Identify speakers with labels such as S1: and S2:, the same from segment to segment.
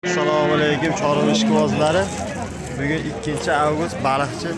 S1: Assalomu alaykum Chorva ishqibozlari. Bugun 2-avgust baliqchi.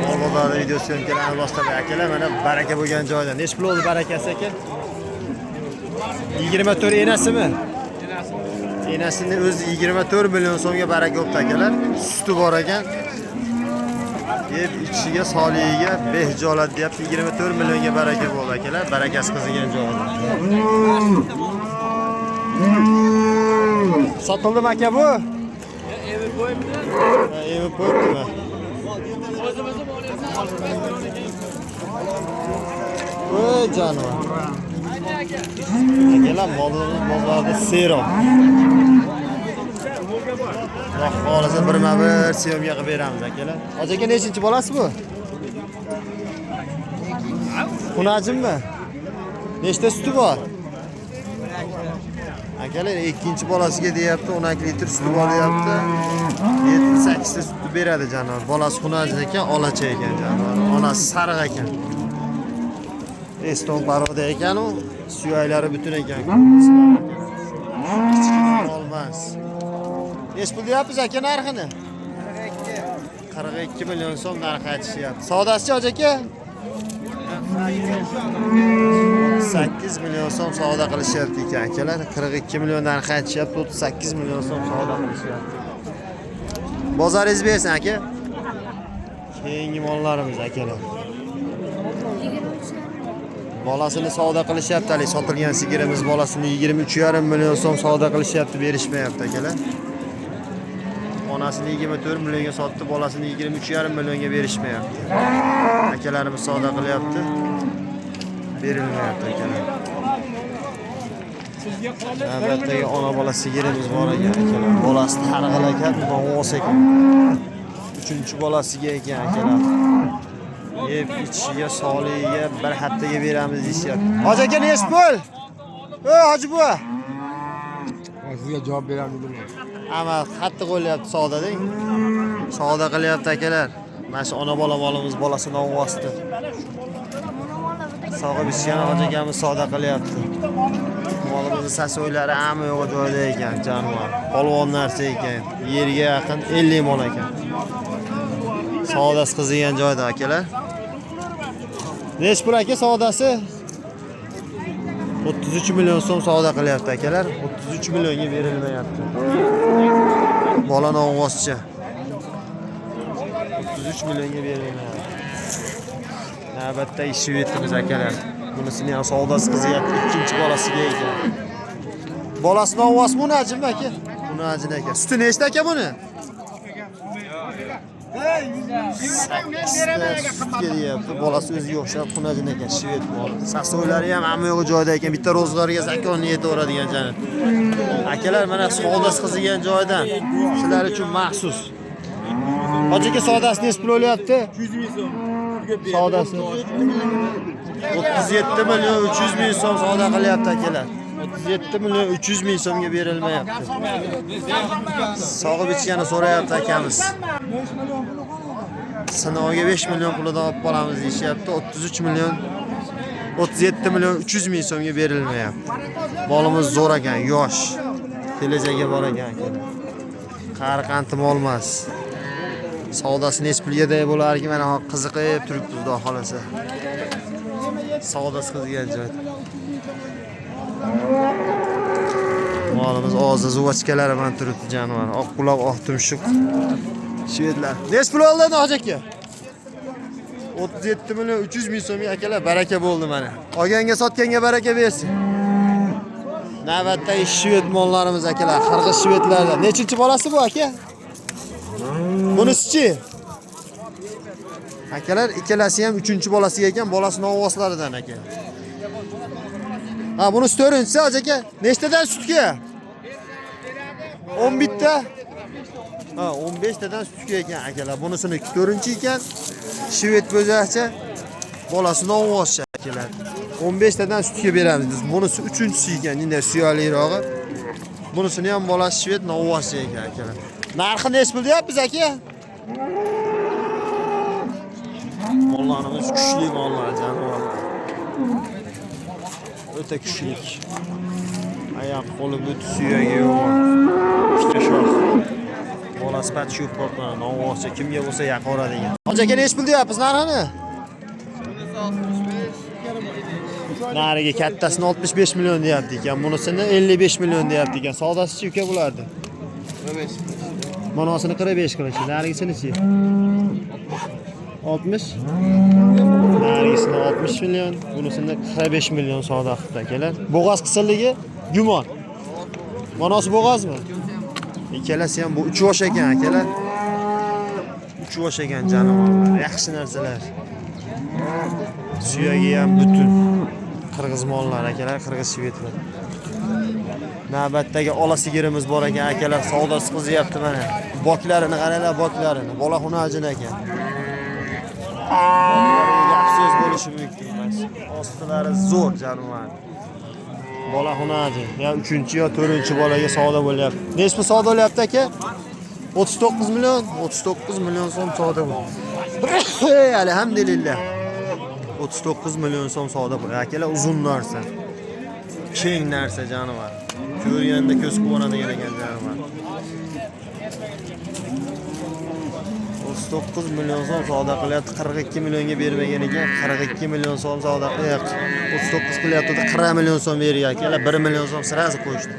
S1: Bozorda video syomkalarni boshlab akalar, mana baraka bo'lgan joyda. Nech pul oldi barakasi aka? 24 enasimi? Enasini o'zi 24 million so'mga baraka bo'ldi akalar. Suti bor ekan. Yeb ichiga soligiga behjolat deyapti. 24 millionga baraka bo'ldi akalar. Barakasi qizigan joyda. Sotildimi aka bu?
S2: Evib qo'yibdi.
S1: Evib qo'yibdimi? Voy jonivor. Akalar bozorda seroq. Xudo xolasa birma-bir syomka qilib beramiz akalar. Hoji aka nechinchi bolasi bu? Xunajimmi? Nechta suti bor? Akalar ikkinchi bolasiga deyapti, 12 litr suti bor deyapti. 7-8 ta sut beradi jonivor. Bolasi xunajin ekan, olacha ekan jonivor. Onasi sariq ekan. Eston paroda ekan u, suyaklari butun ekan. Olmas. Nech pul deyapsiz aka narxini? 42 million so'm narx aytishyapti. Savdasi hoji aka? 8 million so'm savdo qilishyapti ekan akalar. 42 million narx aytishyapti, 38 million so'm savdo qilishyapti. Bozoringiz bersin aka. Keyingi mollarimiz akalar. Bolasini savdo qilishyapti, hali sotilgan sigirimiz bolasini 23,5 million so'm savdo qilishyapti, berishmayapti akalar. Onasini 24 millionga sotdi, bolasini 23,5 millionga berishmayapti. Akalarimiz savdo qilyapti. Berilmayapti akalar. Navbatdagi ona bola sigirimiz bor ekan akalar. Bolasi targ'il ekan, nonvos ekan. 3-bolasiga ekan akalar. Yeb ichiga, soligiga bir haftaga beramiz deyishyapti. Hoji aka nech pul? Hoji buva.
S2: Sizga javob beramiz dedim.
S1: Ama qattiq o'ylayapti savdodang. Savdo qilyapti akalar. Mana shu ona bola molimiz bolasi nonvosdi. Sog'ib ichgan hoji akamiz savdo qilyapti. Molimizni sasoylari hamma yo'g'i joyida ekan, jonivor. Polvon narsa ekan. Yerga yaqin 50 mol ekan. Savdosi qizigan joyda akalar. Nech pul aka savdosi? 33 million so'm savdo qilyapti akalar. 33 millionga berilmayapti. Bola nonvoscha. 33 millionga berilmayapti. Navbatdagi shvetimiz akalar. Bunisini ham savdosi qizyapti, ikkinchi bolasiga ekan. Bolasi nonvos buni ajinmi aka? Buni ajin aka. Suti nechta aka buni? Bolasi o'ziga o'xshab xunajin ekan, shvet bol. Sasoylari ham hamma yo'g'i joyida ekan. Bitta ro'zg'orga zakonni yetaveradigan jani. Akalar mana savdosi qizigan joydan sizlar uchun maxsus. Hoji aka savdosi nech pul o'lyapti?
S2: 100 ming so'm.
S1: Savdosi 37 million 300 ming so'm savdo qilyapti akalar. 37 million 300 ming so'mga berilmayapti. Sog'ib ichgani so'rayapti akamiz. Sinovga 5 million pulidan olib qolamiz deyishyapti. 33 million 37 million 300 ming so'mga berilmayapti. Molimiz zo'r ekan, yosh. Kelajagi bor ekan akalar. Qari qanti mol emas. Savdosi nech pulgaday bo'larki, mana qiziqib turibdi xudo xolasa. Savdosi qizigan joyda. Molimiz og'zi zuvachkalari bilan turibdi jonivor. Oq quloq, oq tumshuq. Shvedlar. Nech pul oldi hoji aka? 37 million 300 ming so'mga akalar baraka bo'ldi mana. Olganga sotganga baraka bersin. Navbatdagi shved mollarimiz akalar, qirg'iz shvedlardan. Nechinchi bolasi bu aka? Bunisi-chi? Akalar ikkalasi ham 3-bolasiga ekan, bolasi nonvoslaridan aka. Ha, bunisi 4-chi hoji aka. Nechtadan sutga? 11 ta. Ha, 15 tadan sutga ekan akalar. Bunisini 4-chi ekan. Shvet bo'zacha. Bolasi nonvoscha akalar. 15 tadan sutga beramiz biz. Bunisi 3-chisi ekan, endi suyaklirog'i. Bunisini ham bolasi shvet nonvoscha ekan akalar. Narxi nech pul deyapsiz aka? Mollarimiz kuchli mollar jonivor. O'ta kuchli. Oyoq qo'li but suyagi yo'q. sifati shu portman, novvoqcha kimga bo'lsa yaqoradigan. Hoji aka nech pul deyapsiz narxini? Nariga kattasini 65 million deyapti ekan, bunisini 55 million deyapti ekan. Savdosichi uka bulardi?
S2: 45.
S1: Manasini 45 qilishi, narigisini-chi? 60. Narigisini 60 million, bunisini 45 million savdo qildi akalar. Bo'g'oz qisilligi gumon. Manasi bo'g'ozmi? Ikkalasi ham bu 3 yosh ekan akalar. 3 yosh ekan jonivorlar. Yaxshi narsalar. Suyagi ham butun. Qirg'iz mollar akalar, qirg'iz shvedlar. Navbatdagi ola sigirimiz bor ekan akalar, savdosi qizyapti mana. Boklarini qaranglar, boklarini. Bola xunajin ekan. Gap so'z bo'lishi mumkin emas. Ostilari zo'r jonivor. Bola xunajin. Ya 3-chi yo 4-chi bolaga savdo bo'lyapti. Nech pul savdo bo'lyapti aka? 39 million, 39 million so'm savdo bo'ldi. Alhamdulillah. 39 million so'm savdo bo'ldi. Akalar uzun narsa. Keng narsa jonivor. Ko'rganda ko'z quvonadigan ekan jonivor. 39 million so'm savdo qilyapti, 42 millionga bermagan ekan, 42 million so'm savdo qilyapti. 39 qilyapti, 40 million so'm bergan akalar, 1 million so'm sirazi qo'yishdi.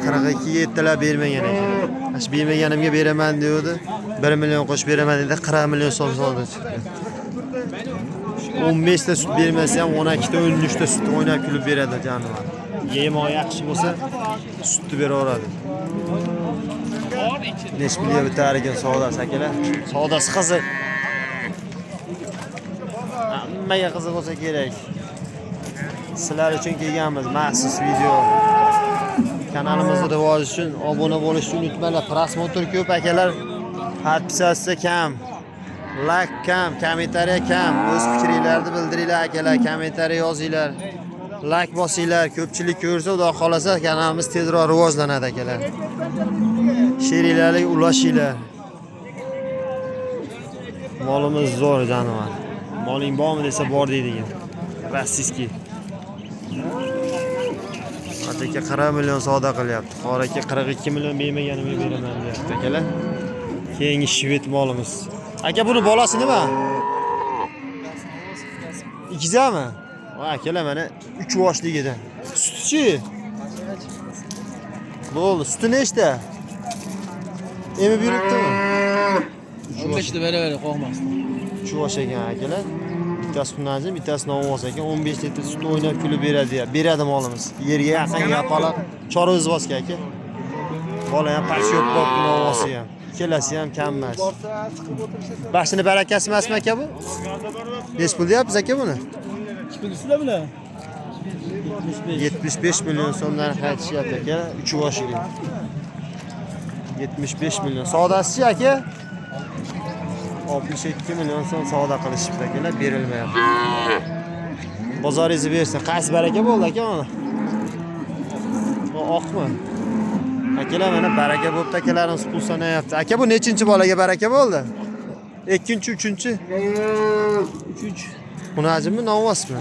S1: 42 ga yettilar bermagan ekan. Ash bermaganimga beraman deydi. 1 million qo'shib beraman dedi, 40 million so'm savdo chiqdi. 15 ta sut bermasa ham 12 ta 13 ta sut o'ynab kulib beradi jonivor. Yemo yaxshi bo'lsa sutni beraveradi. Nech pulga bitar ekan savdosi akalar? Savdosi qiziq. Hammaga qiziq bo'lsa kerak. Sizlar uchun kelganmiz maxsus video. Kanalimizni rivoji uchun obuna bo'lishni unutmanglar. Prosmotr ko'p akalar. Podpisatsiya kam. Like kam, kommentariya kam. O'z fikringizni bildiringlar akalar, kommentariya yozinglar. Like bosinglar, ko'pchilik ko'rsa, xudo xolasa kanalimiz tezroq rivojlanadi akalar. Sheringlarga ulashinglar. Molimiz zo'r jonivor. Moling bormi desa bor deydigan. Rossiyskiy. Ataka 40 million savdo qilyapti. Qoraka 42 million bermaganimga beraman deyapti akalar. Keyingi shved molimiz. Aka buni bolasi nima? Ikkizami? Va akalar mana 3 yoshligidan. Sutchi. Bo'ldi, suti nechta? Emi yuribdimi?
S2: 15 ta beraver, qo'rqmasdan.
S1: 3 yosh ekan akalar. Bittasi xunajin, bittasi novvoz ekan. 15 litr sut o'ynab kulib beradi. Beradi molimiz. Yerga yaqin yapaloq, chorvoz voska aka. Bola ham past yo'q bo'pti novvosi ham. Ikkalasi ham kam emas. Baxshini barakasi emasmi aka bu? Nech pul deyapsiz aka buni?
S2: Chiqdisizlar bular?
S1: 75 million so'mdan qaytishyapti aka, 3 yoshiga. 75 million. Savdosichi aka? 62 million so'm savdo qilishibdi akalar, berilmayapti. Bozoringizni bersin. Qaysi baraka bo'ldi aka mana? Bu oqmi? Akalar mana baraka bo'pti, akalarimiz pul sanayapti. Aka bu nechinchi bolaga baraka bo'ldi? 2-chi, 3-chi?
S2: 3.
S1: Xunajinmi, novvosmi?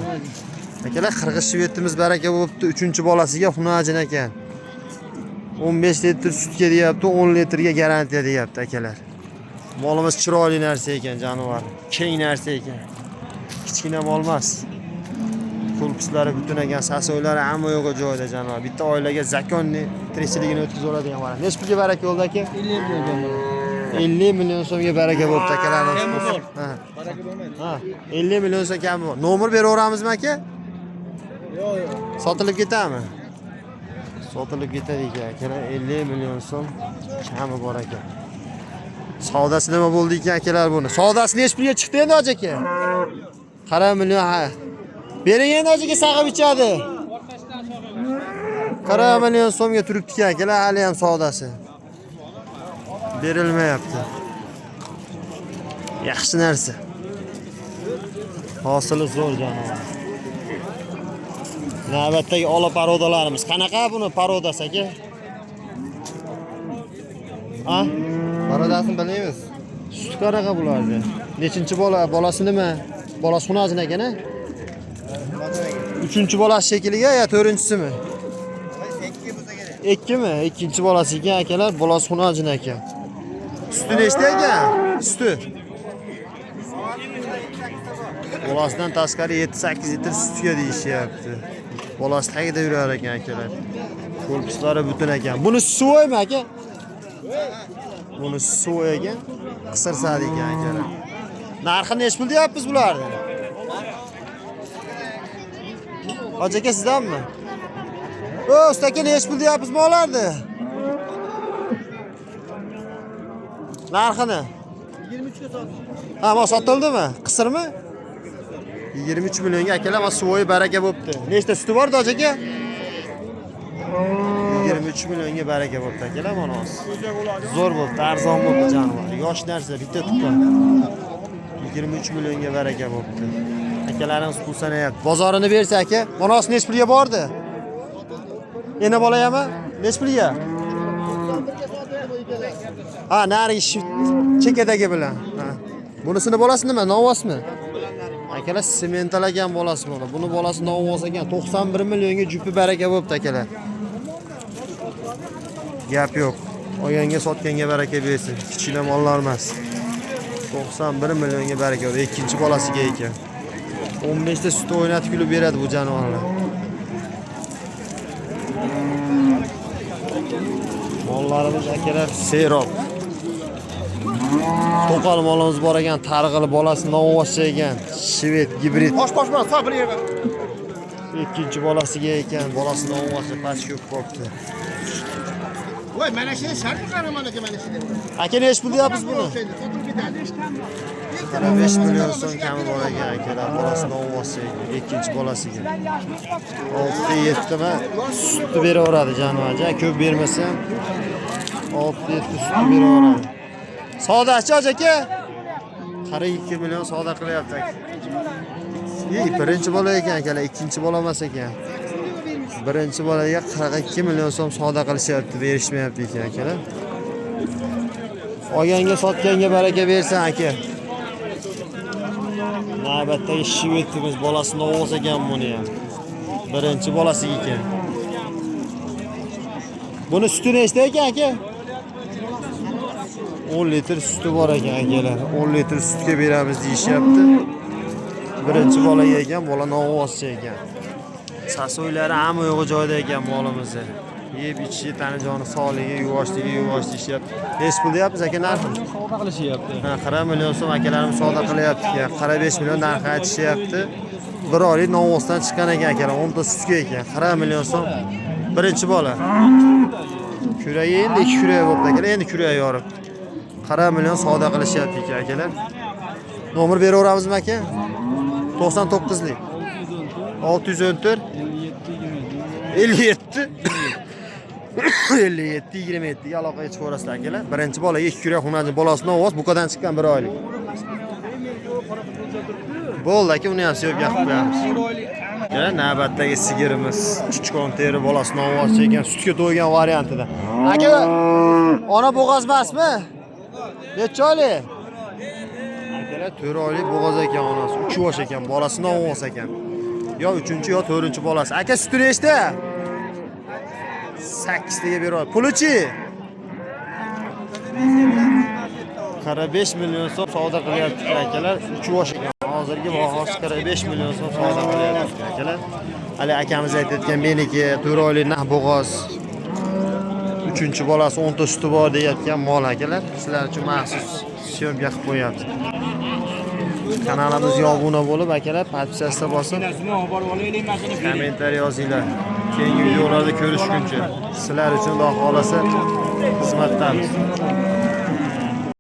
S1: Akalar qirg'iz shvedimiz baraka bo'pti, 3-chi bolasiga xunajin ekan. 15 litr sutga deyapti, 10 litrga garantiya deyapti akalar. Molimiz chiroyli narsa ekan jonivor. Keng narsa ekan. Kichkina mol emas. Korpuslari butun ekan, sasoylari hamma yo'g'i joyida jonivor. Bitta oilaga zakonni tirikchiligini o'tkazib oladigan mana. Nech pulga baraka bo'ldi aka?
S2: 50 million.
S1: 50 million so'mga baraka bo'pti akalarimiz. Ha.
S2: Baraka bo'lmaydi.
S1: Ha, 50 million so'm kam bor. Nomer beraveramizmi aka?
S2: Yo'q.
S1: Sotilib ketadimi? Sotilib ketadi ekan akalar, 50 million so'm kami bor ekan. Savdosi nima bo'ldi ekan akalar buni? Savdosi nech pulga chiqdi endi hoji aka? 40 million ha. Bering endi hoji aka saqib ichadi. 40 million so'mga turibdi ekan akalar, hali ham savdosi. Berilmayapti. Yaxshi narsa. Hosili zo'r jonivor. Navbatdagi ola parodalarimiz. Qanaqa buni parodasi aka? Ha?
S3: Parodasini bilmaymiz.
S1: Sut qanaqa bulardi? Nechinchi bola? Bolasi nima? Bolasi xunajin ekan-a? 3-chi bolasi shekiliga yo 4-chisimi?
S3: 2 bo'lsa kerak.
S1: 2mi? 2-chi bolasi ekan akalar, bolasi xunajin ekan. Sütü nechta ekan? Sütü. Bolasidan tashqari 7-8 litr sutga deyishyapti. Bolasi tagida yurar ekan akalar. Korpuslari butun ekan. Buni suvoymi aka? Buni suvoy ekan. Qisir sadi ekan akalar. Narxi nech pul deyapmiz bularni? Hoji aka sizdanmi? O, ustaka nech pul deyapmiz molarni? Narxini
S2: 23 ga sotish.
S1: ha, mo sotildimi? Qisirmi? 23 millionga akalar, mana suvoyi baraka bo'pti. Nechta suti bor Hoji aka? 23 millionga baraka bo'pti akalar, mana hozir. Zo'r bo'pti, arzon bo'pti jonivor. Yosh narsa, bitta tuqqan. 23 millionga baraka bo'pti. Akalarimiz pul sanayapti. Bozorini bersa aka, mana hozir nech pulga bordi? Yana bolayapmi? Nech pulga? Ha, nari chekadagi bilan. Ha. Bunisini bolasi nima? Novvosmi? Akalar sementalagan bolasi bor. Buni bolasi novvos ekan. 91 millionga jupi baraka bo'pti akalar. Gap yo'q. Olganga sotganga baraka bersin. Kichkina mollar emas. 91 millionga baraka bo'ldi. Ikkinchi bolasiga ekan. 15 ta sut o'ynatib kulib beradi bu jonivorlar. Mollarimiz akalar serob. To'qol molimiz bor ekan, targ'il bolasi novvoscha ekan. Shved gibrid.
S2: Bosh-boshman, sabr yega.
S1: Ikkinchi bolasiga ekan, bolasi novvoscha past ko'p bo'pti.
S2: Voy, mana shuni shart qaraman aka, mana shuni.
S1: Aka nech pul deyapsiz buni?
S2: Sotib ketadi.
S1: 5 million so'm kami bor ekan akalar, bolasi novvoscha ekan, ikkinchi bolasiga. 6-7 ta sut beraveradi jonivorga, ko'p bermasa 6-7 sut beraveradi. Savdochi aka? 42 million savdo qilyapti aka. Birinchi bola ekan akalar, ikkinchi bola emas ekan. Birinchi bolaga 42 million so'm savdo qilishyapti, berishmayapti ekan akalar. Olganga sotganga baraka bersin aka. Navbatdagi shvedimiz bolasi novvos ekan buni ham. Birinchi bolasi ekan. Buni suti nechta ekan aka? 10 litr suti bor ekan akalar. 10 litr sutga beramiz deyishyapti. Birinchi bola ekan, bola novvoscha ekan. Sasoylari hamma yo'g'i joyida ekan molimizni. Yeb ichishi, tani joni sog'ligi, yuvoshligi, deyapti. Nech pul deyapmiz aka narxi?
S2: Savdo qilishyapti.
S1: Ha, 40 million so'm akalarimiz savdo qilyapti. 45 million narx aytishyapti. Bir oylik novvosdan chiqqan ekan akalar, 10 ta sutga ekan. 40 million so'm. Birinchi bola. Kuragi endi 2 kuragi bo'ldi akalar, endi kuragi yorib. 40 million savdo qilishyapti ekan akalar. Nomer beraveramizmi aka? 99lik. 614 57 57 27 ga aloqaga chiqaverasizlar akalar. Birinchi bolaga 2 kurak xunajin bolasi novvos, buqadan chiqqan 1 oylik. Bo'ldi aka, uni ham sevib gapib qo'yamiz. Yana navbatdagi sigirimiz Chichkon teri bolasi novvos ekan, sutga to'ygan variantida. Aka, ona bo'g'oz emasmi? Necha oylik? Akalar 4 oylik bo'g'oz ekan onasi, 3 yosh ekan, bolasi novvos ekan. Yo 3-chi yo 4-chi bolasi. Aka suti nechta? 8 taga beradi. Pulichi? 45 million so'm savdo qilyapti akalar. 3 yosh ekan. Hozirgi bahosi 45 million so'm savdo qilyapti akalar. Hali akamiz aytayotgan meniki 4 oylik nah bo'g'oz. 3-chi bolasi 10 ta suti bor deyotgan mol akalar. Sizlar uchun maxsus syomka qilib qo'yapti. Kanalimizga obuna bo'lib akalar, podpisatsiya bosib, kommentariy yozinglar. Keyingi videolarda ko'rishguncha sizlar uchun Xudo xolasa xizmatdamiz.